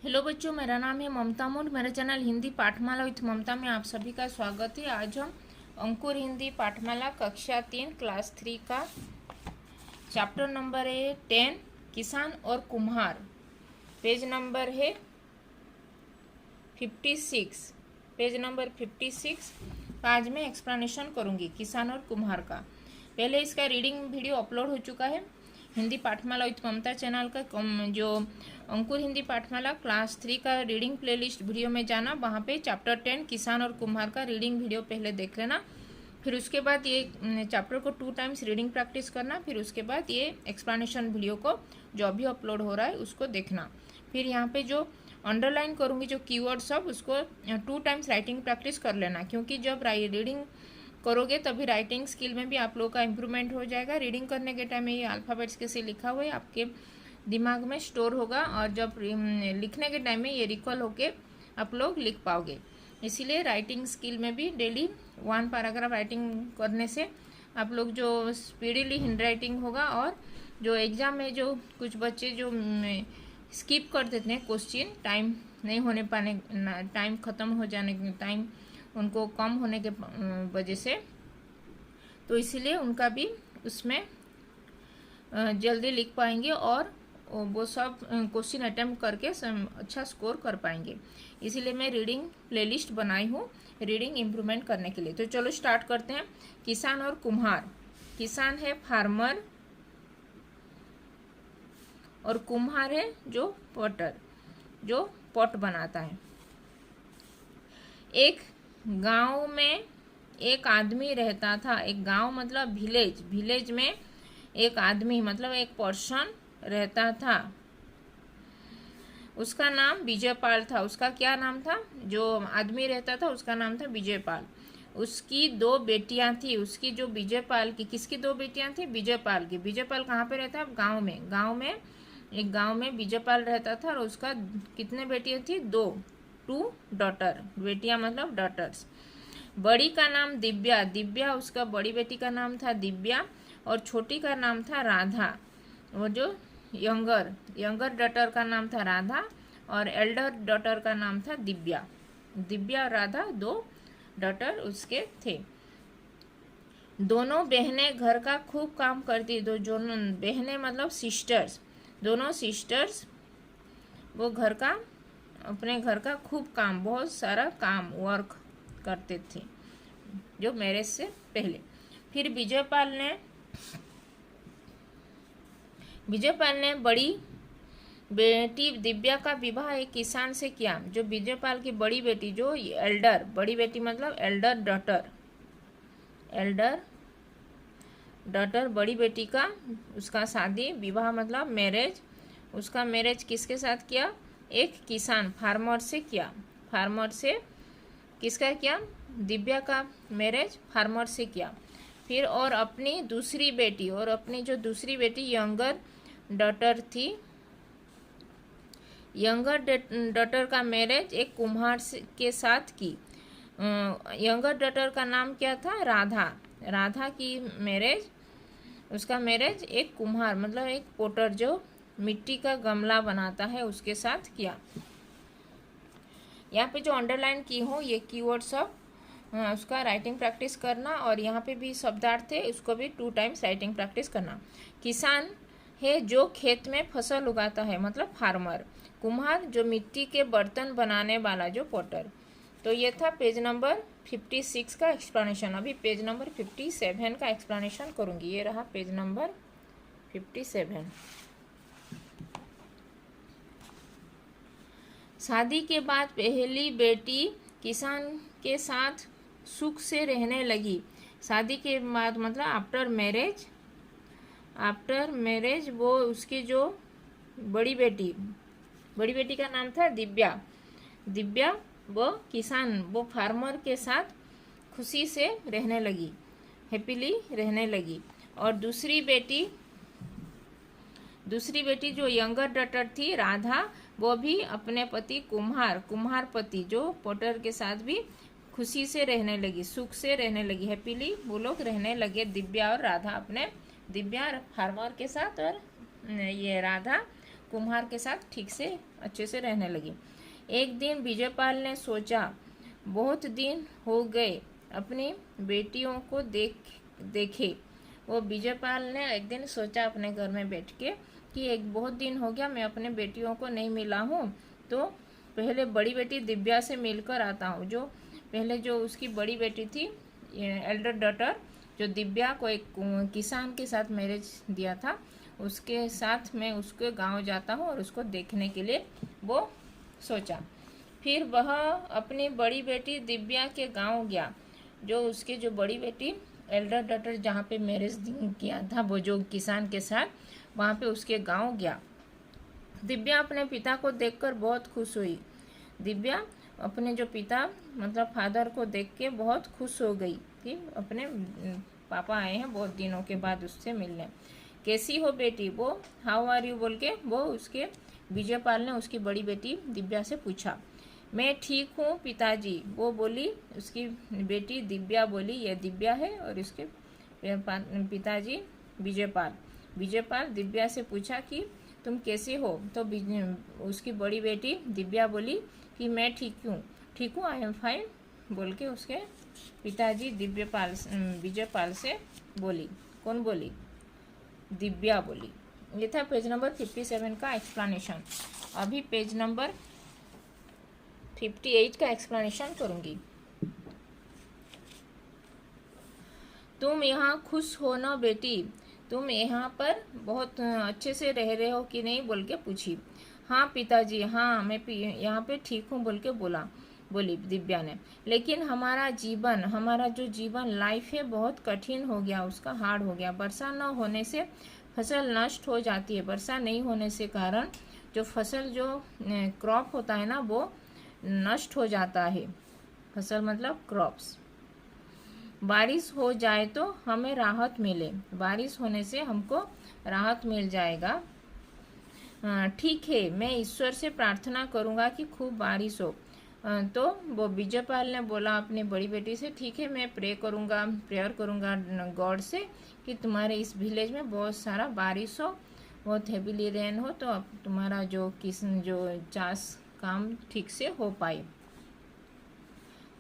Hello बच्चों, मेरा नाम है ममता मोड। मेरे चैनल हिंदी पाठमाला विथ ममता में आप सभी का स्वागत है। आज हम अंकुर हिंदी पाठमाला कक्षा 3 क्लास 3 का चैप्टर नंबर है 10 किसान और कुम्हार। पेज नंबर है 56। पेज नंबर 56 का आज मैं एक्सप्लेनेशन करूंगी किसान और कुम्हार का। पहले इसका रीडिंग वीडियो अपलोड हो चुका है हिंदी पाठमाला विथ ममता चैनल का। जो अंकुर हिंदी पाठमाला क्लास 3 का रीडिंग प्लेलिस्ट वीडियो में जाना, वहाँ पे चैप्टर 10 किसान और कुम्हार का रीडिंग वीडियो पहले देख लेना। फिर उसके बाद ये चैप्टर को 2 टाइम्स रीडिंग प्रैक्टिस करना। फिर उसके बाद ये एक्सप्लेनेशन वीडियो को जो अभी अपलोड हो रहा है उसको देखना। फिर यहाँ पे जो अंडरलाइन करूँगी जो कीवर्ड सब, उसको 2 टाइम्स राइटिंग प्रैक्टिस कर लेना, क्योंकि जब रीडिंग करोगे तभी राइटिंग स्किल में भी आप लोगों का इम्प्रूवमेंट हो जाएगा। रीडिंग करने के टाइम में ये अल्फ़ाबेट्स कैसे लिखा हुआ है आपके दिमाग में स्टोर होगा, और जब लिखने के टाइम में ये रिकॉल होके आप लोग लिख पाओगे। इसीलिए राइटिंग स्किल में भी डेली 1 पैराग्राफ राइटिंग करने से आप लोग जो स्पीडीली हैंड राइटिंग होगा। और जो एग्ज़ाम में जो कुछ बच्चे जो स्किप कर देते हैं क्वेश्चन, टाइम नहीं होने पाने, टाइम ख़त्म हो जाने के टाइम उनको कम होने के वजह से, तो इसीलिए उनका भी उसमें जल्दी लिख पाएंगे और वो सब क्वेश्चन अटेम्प्ट करके अच्छा स्कोर कर पाएंगे। इसीलिए मैं रीडिंग प्लेलिस्ट बनाई हूँ रीडिंग इम्प्रूवमेंट करने के लिए। तो चलो स्टार्ट करते हैं। किसान और कुम्हार। किसान है फार्मर और कुम्हार है जो पॉटर, जो पॉट बनाता है। एक गांव में एक आदमी रहता था। एक गांव मतलब विलेज, विलेज में एक आदमी मतलब एक पर्सन रहता था। उसका नाम विजयपाल था। उसका क्या नाम था? जो आदमी रहता था उसका नाम था विजयपाल। उसकी 2 बेटियां थी। उसकी जो विजयपाल की, किसकी 2 बेटियां थी? विजयपाल की। विजयपाल कहाँ पे रहता है? गांव में। एक गांव में विजयपाल रहता था और उसका कितने बेटियां थी? 2 डॉटर। बेटियां मतलब डॉटर्स। बड़ी का नाम दिव्या। दिव्या उसका बड़ी बेटी का नाम था दिव्या, और छोटी का नाम था राधा। वो जो यंगर डॉटर का नाम था राधा, और एल्डर डॉटर का नाम था दिव्या। दिव्या और राधा 2 डॉटर उसके थे। दोनों बहनें घर का खूब काम करती। दोनों बहनें मतलब सिस्टर्स, दोनों सिस्टर्स वो अपने घर का खूब काम, बहुत सारा काम वर्क करते थे जो मैरिज से पहले। फिर विजयपाल ने बड़ी बेटी दिव्या का विवाह एक किसान से किया। जो विजयपाल की बड़ी बेटी, जो एल्डर, बड़ी बेटी मतलब एल्डर डॉटर बड़ी बेटी का, उसका शादी, विवाह मतलब मैरिज, उसका मैरिज किसके साथ किया? एक किसान, फार्मर से किया। फार्मर से किसका किया? दिव्या का मैरिज फार्मर से किया। फिर और अपनी दूसरी बेटी, और अपनी जो दूसरी बेटी यंगर डॉटर थी, यंगर डॉटर का मैरिज एक कुम्हार के साथ की। यंगर डॉटर का नाम क्या था? राधा। राधा की मैरिज, उसका मैरिज एक कुम्हार मतलब एक पोटर जो मिट्टी का गमला बनाता है उसके साथ किया। यहाँ पे जो अंडरलाइन की हूँ ये कीवर्ड सब उसका राइटिंग प्रैक्टिस करना, और यहाँ पे भी शब्दार्थ है उसको भी 2 टाइम्स राइटिंग प्रैक्टिस करना। किसान है जो खेत में फसल उगाता है मतलब फार्मर। कुम्हार जो मिट्टी के बर्तन बनाने वाला, जो पोटर। तो ये था पेज नंबर 56 का एक्सप्लेनेशन। अभी पेज नंबर 57 का एक्सप्लेनेशन करूँगी। ये रहा पेज नंबर 57। शादी के बाद पहली बेटी किसान के साथ सुख से रहने लगी। शादी के बाद मतलब आफ्टर मैरिज वो उसकी जो बड़ी बेटी का नाम था दिव्या वो किसान, वो फार्मर के साथ खुशी से रहने लगी, हैप्पीली रहने लगी। और दूसरी बेटी जो यंगर डॉटर थी राधा, वो भी अपने पति कुम्हार पति जो पोटर के साथ भी खुशी से रहने लगी, सुख से रहने लगी, हैप्पीली वो लोग रहने लगे। दिव्या और राधा दिव्या फार्मर के साथ और ये राधा कुम्हार के साथ ठीक से अच्छे से रहने लगी। एक दिन विजयपाल ने सोचा, बहुत दिन हो गए अपनी बेटियों को देखे। वो विजयपाल ने एक दिन सोचा अपने घर में बैठ के कि एक बहुत दिन हो गया मैं अपने बेटियों को नहीं मिला हूँ, तो पहले बड़ी बेटी दिव्या से मिलकर आता हूँ। जो पहले जो उसकी बड़ी बेटी थी, एल्डर डॉटर, जो दिव्या को एक किसान के साथ मैरिज दिया था, उसके साथ मैं उसके गांव जाता हूँ और उसको देखने के लिए वो सोचा। फिर वह अपनी बड़ी बेटी दिव्या के गांव गया। जो उसके जो बड़ी बेटी एल्डर डॉटर जहाँ पे मैरिज किया था वो जो किसान के साथ, वहाँ पे उसके गांव गया। दिव्या अपने पिता को देखकर बहुत खुश हुई। दिव्या अपने जो पिता मतलब फादर को देख के बहुत खुश हो गई कि अपने पापा आए हैं बहुत दिनों के बाद उससे मिलने। कैसी हो बेटी, वो हाउ आर यू बोल के वो उसके विजयपाल ने उसकी बड़ी बेटी दिव्या से पूछा। मैं ठीक हूँ पिताजी, वो बोली। उसकी बेटी दिव्या बोली, यह दिव्या है और उसके पिताजी विजयपाल दिव्या से पूछा कि तुम कैसे हो, तो उसकी बड़ी बेटी दिव्या बोली कि मैं ठीक हूँ आई एम फाइन बोल के उसके पिताजी विजयपाल से बोली। कौन बोली? दिव्या बोली। ये था पेज नंबर 57 का एक्सप्लेनेशन। अभी पेज नंबर 58 का एक्सप्लेनेशन करूंगी। तुम यहाँ खुश हो ना बेटी, तुम यहाँ पर बहुत अच्छे से रह रहे हो कि नहीं बोल के पूछी। हाँ पिताजी, हाँ मैं यहाँ पे ठीक हूँ बोल के बोली दिव्या ने। लेकिन हमारा जो जीवन लाइफ है बहुत कठिन हो गया, उसका हार्ड हो गया। वर्षा न होने से फसल नष्ट हो जाती है। वर्षा नहीं होने से कारण जो फसल जो क्रॉप होता है ना वो नष्ट हो जाता है। फसल मतलब क्रॉप्स। बारिश हो जाए तो हमें राहत मिले, बारिश होने से हमको राहत मिल जाएगा। ठीक है, मैं ईश्वर से प्रार्थना करूंगा कि खूब बारिश हो। तो वो विजयपाल ने बोला अपनी बड़ी बेटी से, ठीक है मैं प्रेयर करूंगा गॉड से कि तुम्हारे इस विलेज में बहुत सारा बारिश हो, बहुत हेवीली रेन हो, तो अब तुम्हारा जो चाष काम ठीक से हो पाए।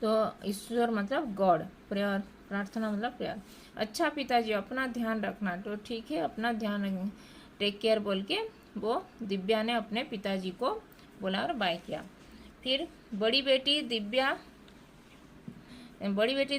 तो ईश्वर मतलब गॉड, प्रेयर प्रार्थना मतलब प्रेयर। अच्छा पिताजी अपना ध्यान रखना। तो ठीक है अपना ध्यान टेक केयर बोल के वो दिव्या ने अपने पिताजी को बोला और बाय किया। फिर बड़ी बेटी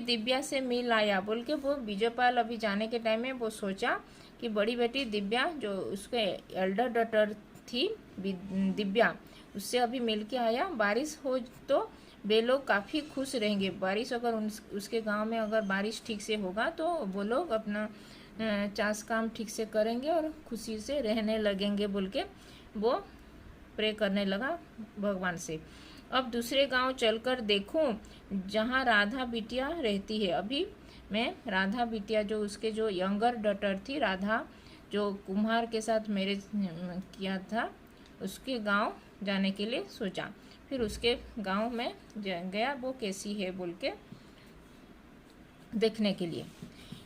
दिव्या से मिल आया बोल के वो विजयपाल अभी जाने के टाइम में वो सोचा कि बड़ी बेटी दिव्या जो उसके एल्डर डॉटर थी दिव्या, उससे अभी मिल के आया। बारिश हो तो वे लोग काफ़ी खुश रहेंगे। बारिश अगर उसके गांव में अगर बारिश ठीक से होगा तो वो लोग अपना चाष काम ठीक से करेंगे और खुशी से रहने लगेंगे बोल के वो प्रे करने लगा भगवान से। अब दूसरे गांव चलकर देखूं जहां राधा बिटिया रहती है। अभी मैं राधा बिटिया जो उसके जो यंगर डॉटर थी राधा, जो कुम्हार के साथ मैरिज किया था, उसके गांव जाने के लिए सोचा। फिर उसके गांव में गया, वो कैसी है बोल के देखने के लिए।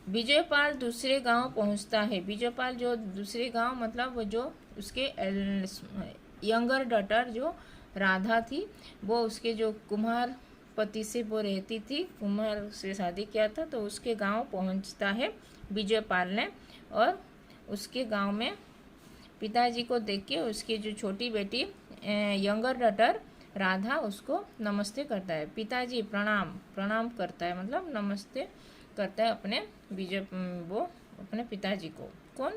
विजयपाल दूसरे गांव पहुंचता है। विजयपाल जो दूसरे गांव मतलब वो जो उसके यंगर डॉटर जो राधा थी, वो उसके जो कुम्हार पति से वो रहती थी, कुम्हार से शादी किया था, तो उसके गांव पहुंचता है विजयपाल ने। और उसके गांव में पिताजी को देख के उसकी जो छोटी बेटी यंगर डॉटर राधा उसको नमस्ते करता है। पिताजी प्रणाम करता है, मतलब नमस्ते करता है अपने पिताजी को। कौन?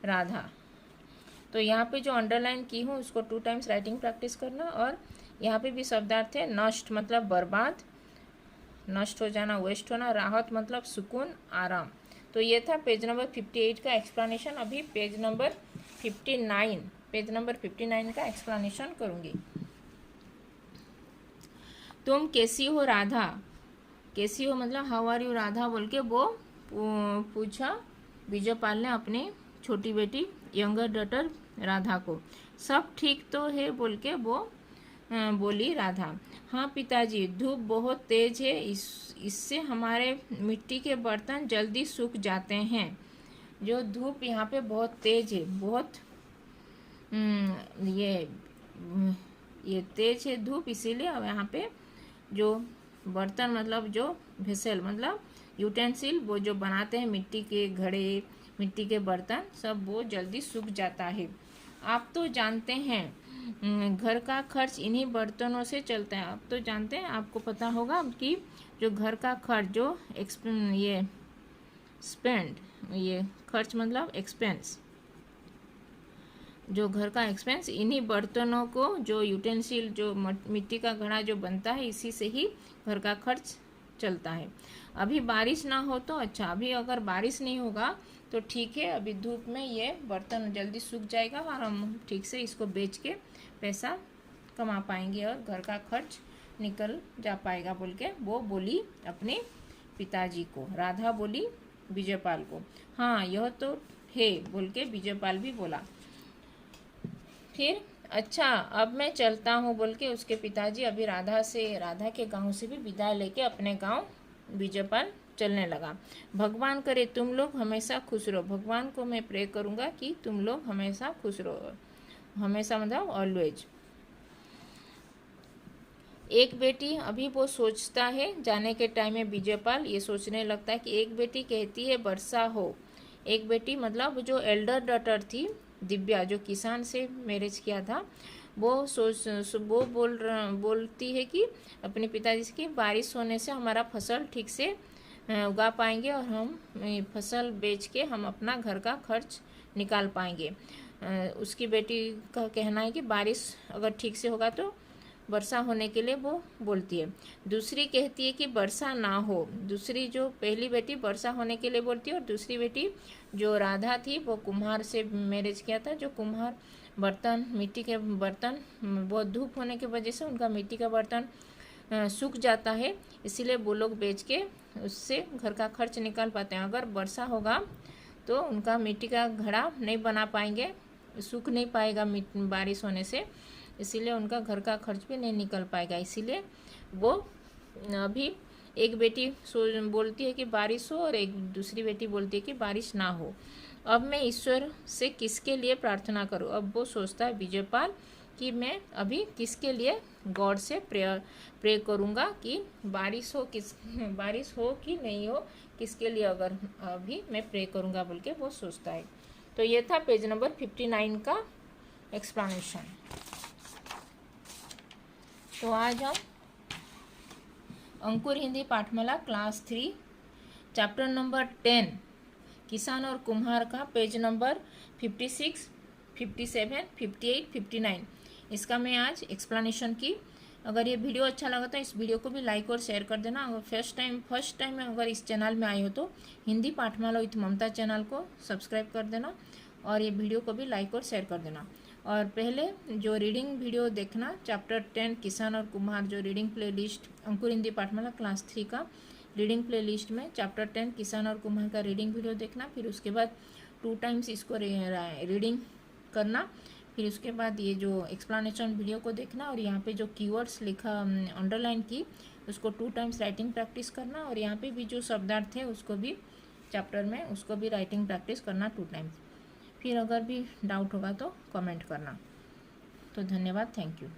राधा। तो यहाँ पे जो अंडरलाइन की हूँ उसको 2 टाइम्स राइटिंग प्रैक्टिस करना। और यहाँ पे भी शब्दार्थ है नष्ट मतलब बर्बाद, नष्ट हो जाना, वेस्ट होना। राहत मतलब सुकून, आराम। तो ये था पेज नंबर 58 का एक्सप्लेनेशन। अभी पेज नंबर 59 का एक्सप्लेनेशन करूँगी। तुम कैसी हो राधा, कैसी हो मतलब हाउ आर यू राधा बोल के वो पूछा विजयपाल ने अपनी छोटी बेटी यंगर डॉटर राधा को। सब ठीक तो है बोल के वो बोली राधा। हाँ पिताजी, धूप बहुत तेज है, इससे हमारे मिट्टी के बर्तन जल्दी सूख जाते हैं। जो धूप यहाँ पे बहुत तेज है, बहुत ये ये तेज है धूप, इसीलिए अब यहाँ पे जो बर्तन मतलब जो वेसल मतलब यूटेंसिल वो जो बनाते हैं मिट्टी के घड़े, मिट्टी के बर्तन सब वो जल्दी सूख जाता है। आप तो जानते हैं घर का खर्च इन्हीं बर्तनों से चलता है। आप तो जानते हैं, आपको पता होगा कि जो घर का खर्च जो ये स्पेंड, ये खर्च मतलब एक्सपेंस, जो घर का एक्सपेंस इन्हीं बर्तनों को जो यूटेंसिल जो मिट्टी का घड़ा जो बनता है इसी से ही घर का खर्च चलता है। अभी बारिश ना हो तो अच्छा, अभी अगर बारिश नहीं होगा तो ठीक है, अभी धूप में ये बर्तन जल्दी सूख जाएगा और हम ठीक से इसको बेच के पैसा कमा पाएंगे और घर का खर्च निकल जा पाएगा बोल के वो बोली अपने पिताजी को। राधा बोली विजयपाल को, हाँ यह तो है बोल के विजयपाल भी बोला। फिर अच्छा अब मैं चलता हूँ बोल के उसके पिताजी अभी राधा के गांव से भी विदाई लेके अपने गांव विजयपाल चलने लगा। भगवान करे तुम लोग हमेशा खुश रहो, भगवान को मैं प्रे करूँगा कि तुम लोग हमेशा खुश रहो, हमेशा मतलब ऑलवेज। एक बेटी, अभी वो सोचता है जाने के टाइम में विजयपाल ये सोचने लगता है कि एक बेटी कहती है वर्षा हो। एक बेटी मतलब जो एल्डर डॉटर थी दिव्या, जो किसान से मैरिज किया था, वो बोलती है कि अपने पिताजी से कि बारिश होने से हमारा फसल ठीक से उगा पाएंगे और हम फसल बेच के हम अपना घर का खर्च निकाल पाएंगे। उसकी बेटी का कहना है कि बारिश अगर ठीक से होगा तो वर्षा होने के लिए वो बोलती है। दूसरी कहती है कि वर्षा ना हो। दूसरी जो पहली बेटी वर्षा होने के लिए बोलती है और दूसरी बेटी जो राधा थी वो कुम्हार से मैरिज किया था, जो कुम्हार बर्तन मिट्टी के बर्तन बहुत धूप होने की वजह से उनका मिट्टी का बर्तन सूख जाता है, इसीलिए वो लोग बेच के उससे घर का खर्च निकाल पाते हैं। अगर वर्षा होगा तो उनका मिट्टी का घड़ा नहीं बना पाएंगे, सूख नहीं पाएगा बारिश होने से, इसीलिए उनका घर का खर्च भी नहीं निकल पाएगा। इसीलिए वो अभी एक बेटी बोलती है कि बारिश हो और एक दूसरी बेटी बोलती है कि बारिश ना हो। अब मैं ईश्वर से किसके लिए प्रार्थना करूं? अब वो सोचता है विजयपाल कि मैं अभी किसके लिए गॉड से प्रे करूंगा कि बारिश हो कि नहीं हो, किसके लिए अगर अभी मैं प्रे करूंगा बोल के वो सोचता है। तो ये था पेज नंबर 59 का एक्सप्लेनेशन। तो आज हम अंकुर हिंदी पाठमाला क्लास 3 चैप्टर नंबर 10 किसान और कुम्हार का पेज नंबर 56, 57, 58, 59 इसका मैं आज एक्सप्लेनेशन की। अगर ये वीडियो अच्छा लगा तो इस वीडियो को भी लाइक और शेयर कर देना। अगर फर्स्ट टाइम अगर इस चैनल में आए हो तो हिंदी पाठमाला विथ ममता चैनल को सब्सक्राइब कर देना और ये वीडियो को भी लाइक और शेयर कर देना। और पहले जो रीडिंग वीडियो देखना चैप्टर 10 किसान और कुम्हार, जो रीडिंग प्लेलिस्ट अंकुर हिंदी पाठमाला क्लास 3 का रीडिंग प्लेलिस्ट में चैप्टर 10 किसान और कुम्हार का रीडिंग वीडियो देखना। फिर उसके बाद 2 टाइम्स इसको रीडिंग करना। फिर उसके बाद ये जो एक्सप्लेनेशन वीडियो को देखना और यहाँ पे जो कीवर्ड्स लिखा अंडरलाइन की उसको 2 टाइम्स राइटिंग प्रैक्टिस करना। और यहाँ पे भी जो शब्दार्थ है उसको भी चैप्टर में उसको भी राइटिंग प्रैक्टिस करना 2 टाइम्स। फिर अगर भी डाउट होगा तो कमेंट करना। तो धन्यवाद, थैंक यू।